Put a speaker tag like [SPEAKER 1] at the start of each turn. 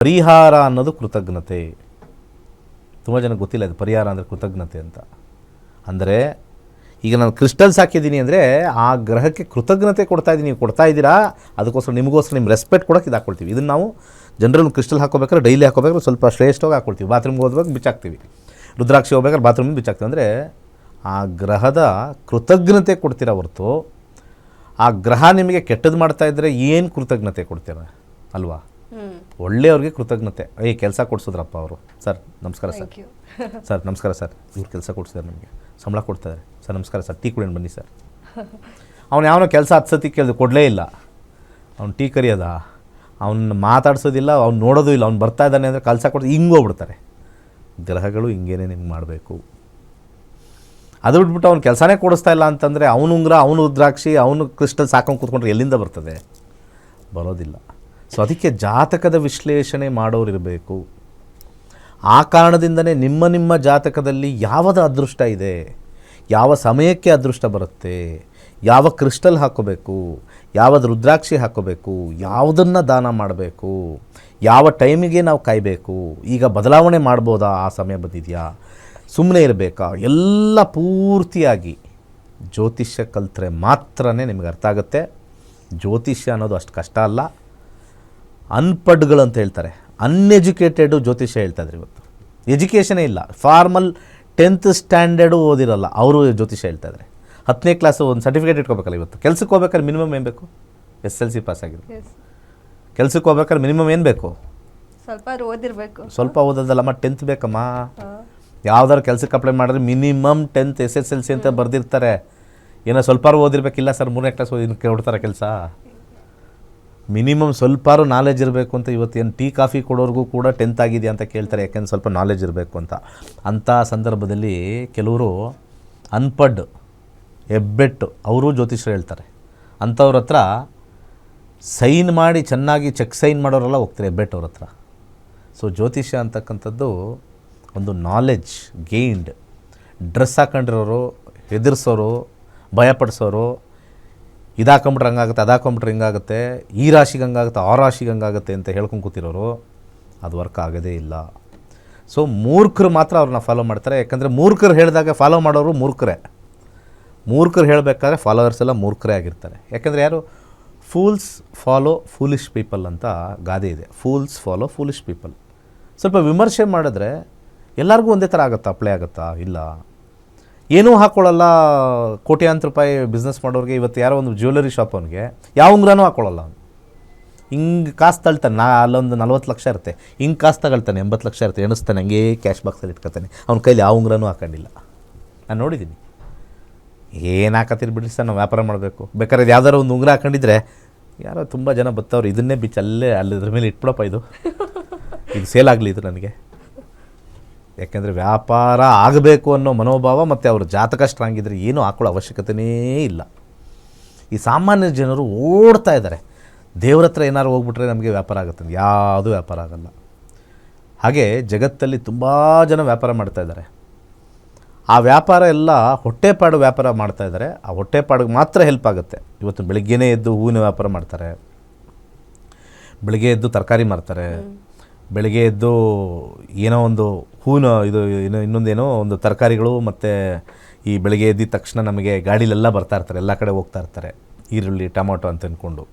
[SPEAKER 1] ಪರಿಹಾರ ಅನ್ನೋದು ಕೃತಜ್ಞತೆ. ತುಂಬ ಜನಕ್ಕೆ ಗೊತ್ತಿಲ್ಲ ಇದು ಪರಿಹಾರ ಅಂದರೆ ಕೃತಜ್ಞತೆ ಅಂತ. ಅಂದರೆ ಈಗ ನಾನು ಕ್ರಿಸ್ಟಲ್ಸ್ ಹಾಕಿದ್ದೀನಿ ಅಂದರೆ ಆ ಗ್ರಹಕ್ಕೆ ಕೃತಜ್ಞತೆ ಕೊಡ್ತಾ ಇದ್ದೀನಿ, ನೀವು ಕೊಡ್ತಾ ಇದ್ದೀರಾ, ಅದಕ್ಕೋಸ್ಕರ ನಿಮಗೋಸ್ಕರ ನಿಮ್ಮ ರೆಸ್ಪೆಕ್ಟ್ ಕೊಡೋಕೆ ಇದು ಹಾಕ್ಕೊಳ್ತೀವಿ. ಇದನ್ನು ನಾವು ಜನರಲ್ ಕ್ರಿಸ್ಟಲ್ ಹಾಕೋಬೇಕಾದ್ರೆ ಡೈಲಿ ಹಾಕೋಬೇಕಾದ್ರೆ ಸ್ವಲ್ಪ ಶ್ರೇಷ್ಠವಾಗಿ ಹಾಕ್ಕೊಳ್ತೀವಿ. ಬಾತ್ರೂಮ್ಗೆ ಹೋದ್ವಾಗ ಬಿಚ್ಚಾಕ್ತೀವಿ, ರುದ್ರಾಕ್ಷಿ ಹೋಗ್ಬೇಕಾದ್ರೆ ಬಾತ್ರೂಮಿಗೆ ಬಿಚ್ಚಾಕ್ತೀವಿ. ಅಂದರೆ ಆ ಗ್ರಹದ ಕೃತಜ್ಞತೆ ಕೊಡ್ತೀರ ಹೊರತು ಆ ಗ್ರಹ ನಿಮಗೆ ಕೆಟ್ಟದ್ದು ಮಾಡ್ತಾ ಇದ್ದರೆ ಏನು ಕೃತಜ್ಞತೆ ಕೊಡ್ತೀರ ಅಲ್ವಾ? ಒಳ್ಳೆಯವ್ರಿಗೆ ಕೃತಜ್ಞತೆ. ಕೆಲಸ ಕೊಡಿಸಿದ್ರಪ್ಪ ಅವರು, ಸರ್ ನಮಸ್ಕಾರ ಸರ್, ಸರ್ ನಮಸ್ಕಾರ ಸರ್, ಇವ್ರು ಕೆಲಸ ಕೊಡಿಸಿದ್ದಾರೆ, ನಮಗೆ ಸಂಬಳ ಕೊಡ್ತಾರೆ ಸರ್, ನಮಸ್ಕಾರ ಸರ್, ಟೀ ಕುಡಿಯೋಣ ಬನ್ನಿ ಸರ್. ಅವನು ಯಾವನೋ ಕೆಲಸ 10 ಸತಿ ಕೇಳಿದ್ರು ಕೊಡಲೇ ಇಲ್ಲ, ಅವ್ನು ಟೀ ಕರಿಯೋದ, ಅವ್ನು ಮಾತಾಡ್ಸೋದಿಲ್ಲ, ಅವ್ನು ನೋಡೋದು ಇಲ್ಲ, ಅವ್ನು ಬರ್ತಾ ಇದ್ದಾನೆ ಅಂದರೆ ಕೆಲಸ ಕೊಟ್ಟು ಹಿಂಗೆ ಹೋಗ್ಬಿಡ್ತಾರೆ. ಗ್ರಹಗಳು ಹಿಂಗೇನೆ ನಿಮ್ಗೆ ಮಾಡಬೇಕು. ಅದು ಬಿಟ್ಬಿಟ್ಟು ಅವ್ನು ಕೆಲಸನೇ ಕೊಡಿಸ್ತಾ ಇಲ್ಲ ಅಂತಂದರೆ ಅವನು ಉಂಗುರ, ಅವನು ರುದ್ರಾಕ್ಷಿ, ಅವನು ಕ್ರಿಸ್ಟಲ್ ಸಾಕೊಂಡು ಕೂತ್ಕೊಂಡ್ರೆ ಎಲ್ಲಿಂದ ಬರ್ತದೆ? ಬರೋದಿಲ್ಲ. ಸೊ ಅದಕ್ಕೆ ಜಾತಕದ ವಿಶ್ಲೇಷಣೆ ಮಾಡೋರು ಇರಬೇಕು. ಆ ಕಾರಣದಿಂದನೇ ನಿಮ್ಮ ಜಾತಕದಲ್ಲಿ ಯಾವುದು ಅದೃಷ್ಟ ಇದೆ, ಯಾವ ಸಮಯಕ್ಕೆ ಅದೃಷ್ಟ ಬರುತ್ತೆ, ಯಾವ ಕ್ರಿಸ್ಟಲ್ ಹಾಕೋಬೇಕು, ಯಾವುದು ರುದ್ರಾಕ್ಷಿ ಹಾಕೋಬೇಕು, ಯಾವುದನ್ನು ದಾನ ಮಾಡಬೇಕು, ಯಾವ ಟೈಮಿಗೆ ನಾವು ಕಾಯಬೇಕು, ಈಗ ಬದಲಾವಣೆ ಮಾಡ್ಬೋದಾ, ಆ ಸಮಯ ಬಂದಿದೆಯಾ, ಸುಮ್ಮನೆ ಇರಬೇಕಾ, ಎಲ್ಲ ಪೂರ್ತಿಯಾಗಿ ಜ್ಯೋತಿಷ್ಯ ಕಲ್ತ್ರೆ ಮಾತ್ರ ನಿಮಗೆ ಅರ್ಥ ಆಗುತ್ತೆ. ಜ್ಯೋತಿಷ್ಯ ಅನ್ನೋದು ಅಷ್ಟು ಕಷ್ಟ ಅಲ್ಲ. ಅನ್ಪಡ್ಗಳು ಅಂತ ಹೇಳ್ತಾರೆ, ಅನ್ಎಜುಕೇಟೆಡು ಜ್ಯೋತಿಷ್ಯ ಹೇಳ್ತಾಯಿದ್ರು. ಇವತ್ತು ಎಜುಕೇಷನೇ ಇಲ್ಲ, ಫಾರ್ಮಲ್ 10th ಸ್ಟ್ಯಾಂಡರ್ಡು ಓದಿರಲ್ಲ, ಅವರು ಜ್ಯೋತಿಷ್ಯ ಹೇಳ್ತಾಯಿದ್ದಾರೆ. 10ನೇ ಕ್ಲಾಸು ಒಂದು ಸರ್ಟಿಫಿಕೇಟ್ ಇಟ್ಕೋಬೇಕಲ್ಲ. ಇವತ್ತು ಕೆಲ್ಸಕ್ಕೆ ಹೋಗ್ಬೇಕಾದ್ರೆ ಮಿನಿಮಮ್ ಏನು ಬೇಕು? SLC ಪಾಸ್ ಆಗಿದ್ರು. ಕೆಲ್ಸಕ್ಕೆ ಹೋಗ್ಬೇಕಾದ್ರೆ ಮಿನಿಮಮ್ ಏನು ಬೇಕು?
[SPEAKER 2] ಸ್ವಲ್ಪ ಓದಿರಬೇಕು.
[SPEAKER 1] ಸ್ವಲ್ಪ ಓದೋದಲ್ಲಮ್ಮ, 10th ಬೇಕಮ್ಮ. ಯಾವ್ದಾದ್ರು ಕೆಲಸಕ್ಕೆ ಅಪ್ಲೈ ಮಾಡಿದ್ರೆ ಮಿನಿಮಮ್ 10th SSLC ಅಂತ ಬರೆದಿರ್ತಾರೆ. ಏನೋ ಸ್ವಲ್ಪ ಓದಿರ್ಬೇಕಿಲ್ಲ ಸರ್, 3ನೇ ಕ್ಲಾಸ್ ಓದಿ ಕೊಡ್ತಾರೆ ಕೆಲಸ. ಮಿನಿಮಮ್ ಸ್ವಲ್ಪಾರು ನಾಲೆಜ್ ಇರಬೇಕು ಅಂತ. ಇವತ್ತೇನು ಟೀ ಕಾಫಿ ಕೊಡೋರಿಗೂ ಕೂಡ 10th ಆಗಿದೆಯಾ ಅಂತ ಕೇಳ್ತಾರೆ, ಯಾಕೆಂದ್ರೆ ಸ್ವಲ್ಪ ನಾಲೆಜ್ ಇರಬೇಕು ಅಂತ. ಅಂಥ ಸಂದರ್ಭದಲ್ಲಿ ಕೆಲವರು ಅನ್ಪಡ್ ಹೆಬ್ಬೆಟ್ಟು ಅವರು ಜ್ಯೋತಿಷ್ಯರು ಹೇಳ್ತಾರೆ. ಅಂಥವ್ರ ಹತ್ರ ಸೈನ್ ಮಾಡಿ ಚೆನ್ನಾಗಿ ಚೆಕ್ ಸೈನ್ ಮಾಡೋರೆಲ್ಲ ಹೋಗ್ತಾರೆ ಹೆಬ್ಬೆಟ್ಟವ್ರ ಹತ್ರ. ಸೊ ಜ್ಯೋತಿಷ್ಯ ಅಂತಕ್ಕಂಥದ್ದು ಒಂದು ನಾಲೆಜ್ ಗೇನ್ಡ್. ಡ್ರೆಸ್ ಹಾಕೊಂಡಿರೋರು, ಹೆದರ್ಸೋರು, ಭಯಪಡಿಸೋರು, ಇದು ಹಾಕೊಂಬಿಟ್ರೆ ಹಂಗಾಗುತ್ತೆ, ಅದು ಹಾಕೊಂಬಿಟ್ರೆ ಹಿಂಗಾಗುತ್ತೆ, ಈ ರಾಶಿಗೆ ಹಂಗಾಗುತ್ತೆ, ಆ ರಾಶಿಗೆ ಹಂಗಾಗುತ್ತೆ ಅಂತ ಹೇಳ್ಕೊಂಡು ಕೂತಿರೋರು, ಅದು ವರ್ಕ್ ಆಗೋದೇ ಇಲ್ಲ. ಸೊ ಮೂರ್ಖರು ಮಾತ್ರ ಅವ್ರನ್ನ ಫಾಲೋ ಮಾಡ್ತಾರೆ. ಯಾಕಂದರೆ ಮೂರ್ಖರು ಹೇಳಿದಾಗ ಫಾಲೋ ಮಾಡೋರು ಮೂರ್ಖರೇ. ಮೂರ್ಖರು ಹೇಳಬೇಕಾದ್ರೆ ಫಾಲೋವರ್ಸ್ ಎಲ್ಲ ಮೂರ್ಖರೇ ಆಗಿರ್ತಾರೆ. ಯಾಕಂದರೆ ಯಾರು ಫೂಲ್ಸ್ ಫಾಲೋ ಫೂಲಿಷ್ ಪೀಪಲ್ ಅಂತ ಗಾದೆ ಇದೆ. Fools follow foolish people. ಸ್ವಲ್ಪ ವಿಮರ್ಶೆ ಮಾಡಿದ್ರೆ ಎಲ್ಲರಿಗೂ ಒಂದೇ ಥರ ಆಗುತ್ತಾ? ಅಪ್ಲೈ ಆಗುತ್ತಾ? ಇಲ್ಲ. ಏನೂ ಹಾಕ್ಕೊಳ್ಳಲ್ಲ. ಕೋಟ್ಯಾಂತರ ರೂಪಾಯಿ ಬಿಸ್ನೆಸ್ ಮಾಡೋರಿಗೆ ಇವತ್ತು ಯಾರೋ ಒಂದು ಜ್ಯುವೆಲರಿ ಶಾಪ್ ಅವನಿಗೆ ಯಾವ ಉಂಗ್ರನೂ ಹಾಕ್ಕೊಳ್ಳಲ್ಲ. ಅವನು ಹಿಂಗೆ ಕಾಸು ತಳ್ತಾನೆ. ಅಲ್ಲೊಂದು 40 ಲಕ್ಷ ಇರುತ್ತೆ, ಹಿಂಗೆ ಕಾಸು ತಗೊಳ್ತಾನೆ, 80 ಲಕ್ಷ ಇರುತ್ತೆ, ಎಣಿಸ್ತಾನೆ, ಹಂಗೆ ಕ್ಯಾಶ್ ಬಾಕ್ಸಲ್ಲಿ ಇಟ್ಕೊತಾನೆ. ಅವ್ನ ಕೈಲಿ ಯಾವ ಉಂಗ್ರನೂ ಹಾಕೊಂಡಿಲ್ಲ. ನಾನು ನೋಡಿದ್ದೀನಿ. ಏನು ಹಾಕತ್ತೀರಿ ಬಿಡ್ರಿ ಸರ್, ನಾವು ವ್ಯಾಪಾರ ಮಾಡಬೇಕು. ಬೇಕಾದ್ರೆ ಯಾವ್ದಾರು ಒಂದು ಉಂಗುರ ಹಾಕೊಂಡಿದ್ರೆ ಯಾರೋ ತುಂಬ ಜನ ಬರ್ತಾವ್ರು, ಇದನ್ನೇ ಬಿಚ್ಚ ಅಲ್ಲಿದ್ರ ಮೇಲೆ ಇಟ್ಬಿಡಪ್ಪ, ಇದು ಸೇಲ್ ಆಗಲಿ, ಇದು ನನಗೆ. ಯಾಕೆಂದರೆ ವ್ಯಾಪಾರ ಆಗಬೇಕು ಅನ್ನೋ ಮನೋಭಾವ ಮತ್ತು ಅವ್ರ ಜಾತಕ ಸ್ಟ್ರಾಂಗ್ ಇದ್ದರೆ ಏನೂ ಹಾಕೊಳ್ಳೋ ಅವಶ್ಯಕತೆಯೇ ಇಲ್ಲ. ಈ ಸಾಮಾನ್ಯ ಜನರು ಓಡ್ತಾ ಇದ್ದಾರೆ. ದೇವ್ರ ಹತ್ರ ಏನಾದ್ರು ಹೋಗ್ಬಿಟ್ರೆ ನಮಗೆ ವ್ಯಾಪಾರ ಆಗುತ್ತೆ, ಯಾವುದೂ ವ್ಯಾಪಾರ ಆಗಲ್ಲ. ಹಾಗೆ ಜಗತ್ತಲ್ಲಿ ತುಂಬ ಜನ ವ್ಯಾಪಾರ ಮಾಡ್ತಾ ಇದ್ದಾರೆ. ಆ ವ್ಯಾಪಾರ ಎಲ್ಲ ಹೊಟ್ಟೆಪಾಡು ವ್ಯಾಪಾರ ಮಾಡ್ತಾ ಇದ್ದಾರೆ. ಆ ಹೊಟ್ಟೆಪಾಡಿಗೆ ಮಾತ್ರ ಹೆಲ್ಪ್ ಆಗುತ್ತೆ. ಇವತ್ತು ಬೆಳಗ್ಗೆನೇ ಎದ್ದು ಹೂವಿನ ವ್ಯಾಪಾರ ಮಾಡ್ತಾರೆ, ಬೆಳಗ್ಗೆ ಎದ್ದು ತರಕಾರಿ ಮಾರ್ತಾರೆ, ಬೆಳಗ್ಗೆ ಎದ್ದು ಏನೋ ಒಂದು ಹೂವಿನ ಇದು ಇನ್ನೊಂದೇನೋ ಒಂದು ತರಕಾರಿಗಳು, ಮತ್ತು ಈ ಬೆಳಗ್ಗೆ ಎದ್ದಿದ ತಕ್ಷಣ ನಮಗೆ ಗಾಡೀಲೆಲ್ಲ ಬರ್ತಾ ಇರ್ತಾರೆ, ಎಲ್ಲ ಕಡೆ ಹೋಗ್ತಾ ಇರ್ತಾರೆ, ಈರುಳ್ಳಿ ಟೊಮೊಟೊ ಅಂತ ಅಂದ್ಕೊಂಡು.